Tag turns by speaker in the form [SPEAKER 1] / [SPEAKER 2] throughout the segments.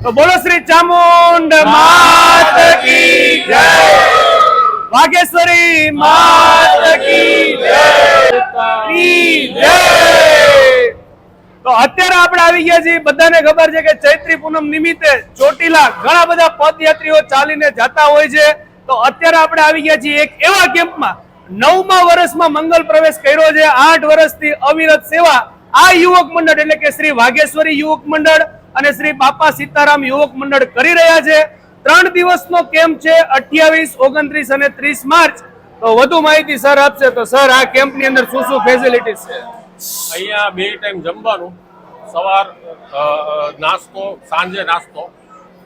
[SPEAKER 1] तो बोलो श्री चामुंड मात की जय, वागेश्वरी मात की जय। तो અત્યારે આપણે આવી ગયા છીએ, બધાને ખબર છે કે ચૈત્રી પૂનમ નિમિત્તે ચોટીલા ઘણા બધા પદયાત્રીઓ ચાલીને જતા હોય છે। તો અત્યારે આપણે આવી ગયા છીએ એક એવા કેમ્પમાં 9મા વર્ષમાં મંગલ પ્રવેશ કર્યો છે। 8 વર્ષથી અવિરત સેવા આ યુવક મંડળ એટલે કે શ્રી વાઘેશ્વરી યુવક મંડળ અને શ્રી બાપા સીતારામ યુવક મંડળ કરી રહ્યા છે। 3 દિવસનો કેમ્પ છે, 28, 29 અને 30 માર્ચ। તો વધુ માહિતી સર આપશે। તો સર, આ કેમ્પની અંદર શું શું ફેસિલિટીઝ છે?
[SPEAKER 2] અહીંયા 2 ટાઈમ જમવાનું, સવાર નાસ્તો, સાંજે નાસ્તો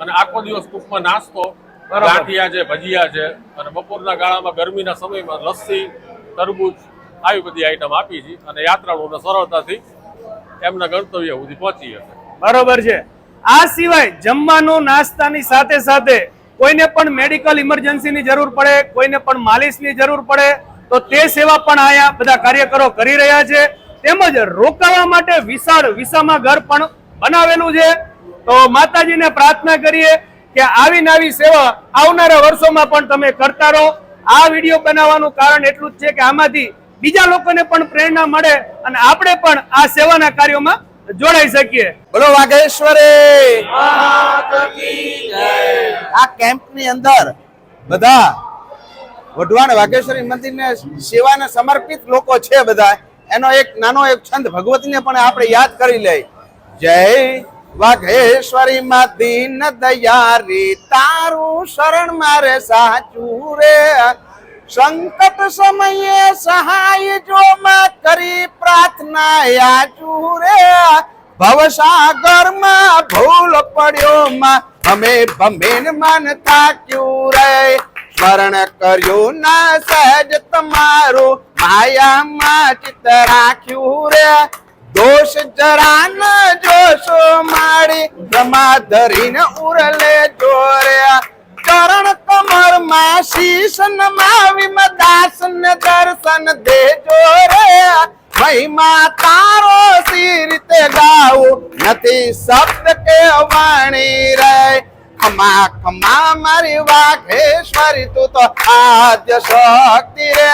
[SPEAKER 2] અને આખો દિવસ ટૂંકમાં નાસ્તો, ગાંઠિયા છે, ભજીયા છે અને બપોરના ગાળામાં ગરમીના સમયમાં લસ્સી, તરબૂચ આવી બધી આઈટમ આપી છે અને યાત્રાળુઓને સરળતાથી એમના ગંતવ્ય સુધી પહોંચી શકે।
[SPEAKER 1] બરોબર છે। આ સિવાય જમવાનું, નાસ્તાની સાથે સાથે કોઈને પણ મેડિકલ ઇમરજન્સીની જરૂર પડે, કોઈને પણ માલિશની જરૂર પડે તો તે સેવા પણ અહીંયા બધા કાર્યકરો કરી રહ્યા છે। તેમજ રોકાવા માટે વિશાળ વિસામા ઘર પણ બનાવેલું છે। તો માતાજીને પ્રાર્થના કરીએ કે આવી નવી સેવા આવનારા વર્ષોમાં પણ તમે કરતા રહો। આ વિડીયો બનાવવાનું કારણ એટલું જ છે કે આમાંથી બીજા લોકોને પણ પ્રેરણા મળે અને આપણે પણ આ સેવાના કાર્યોમાં જોડાઈ શકીએ।
[SPEAKER 3] બોલો વાઘેશ્વરી આ કેમ્પ ની અંદર બધા વઢવાણ વાઘેશ્વરી મંદિરને સેવાને સમર્પિત લોકો છે બધા। એનો એક નાનો એક છંદ ભગવતીને પણ આપણે યાદ કરી લઈ। જય વાઘેશ્વરી માં દીન દયારી, તારું શરણ મારે સાચું રે, સંકટ સમયે સહાય જો માં કરી પ્રાર્થના યાચું રે, ભવસાગર માં ભૂલ પડ્યો માં અમે ભમેન માનતા ક્યું રે, સ્મરણ કર્યું ના સહજ તમારું માયામાં ચિત્ત રાખ્યું રે, દોષ જરા ન જોશો મારી બ્રહ્મા ધરીને ઉરલે જોરે, ચરણ કમર માં શીશ નમાવી દાસન દર્શન દેજો રે, મહિમા તારો સી રીતે ગાવું નથી શબ્દ કે વાણી રે, ખમા ખમા મારી વાઘેશ્વરી તું તો આદ્ય શક્તિ રે,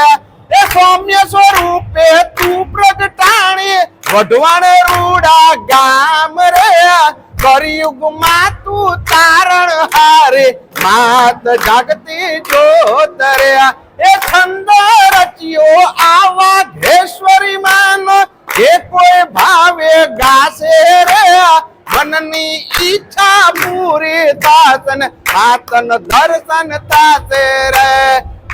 [SPEAKER 3] એ સૌમ્ય સ્વરૂપે તું પ્રગટાણી વઢવાણ રૂડા ગામ રે, કરિયુગમાં તું તારણ હારે માત જાગતી જોત રે, એ છંદ રચ્યો આ વાઘેશ્વરી માનો એ કોઈ ભાવે ગાશે રે, મનની ઈચ્છા પૂરી થાસન માતન દર્શન થાશે રે,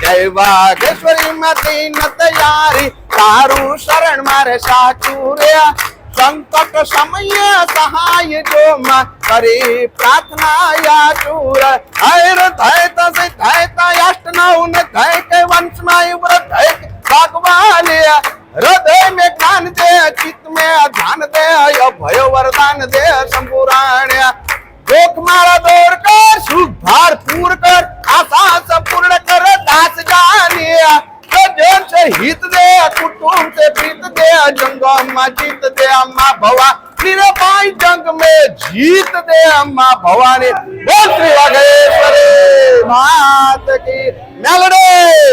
[SPEAKER 3] જય વાઘેશ્વરી માં દીન તૈયારી, તારું શરણ મારે સાચું રે, સંકટ સમય સહાય જો માં કરી પ્રાર્થના યાચું રે, હૈર થાય તસે થાય તાષ્ટ નવ ન થાય કે વંશમાં વ્રત થાય ભગવાન, હૃદય में ज्ञान दे, चित्त में ध्यान दे, अभय वरदान दे शंभुराण्या, दुख मारा दूर कर, सुख भार पूर्ण कर, आशा सब पूर्ण कर, दास जानिया, जन से हित दे, कुटुंब से प्रीत दे, जंगम में जीत दे अम्मा भवा, निरपाई जंग में जीत दे अम्मा भवानी। बोल श्री वाघेश्वरी मात की मेलडे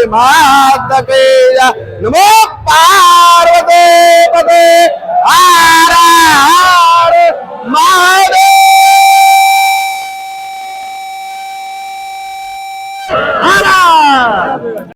[SPEAKER 3] मात की नमो पार्वती पते हर हर महादेव।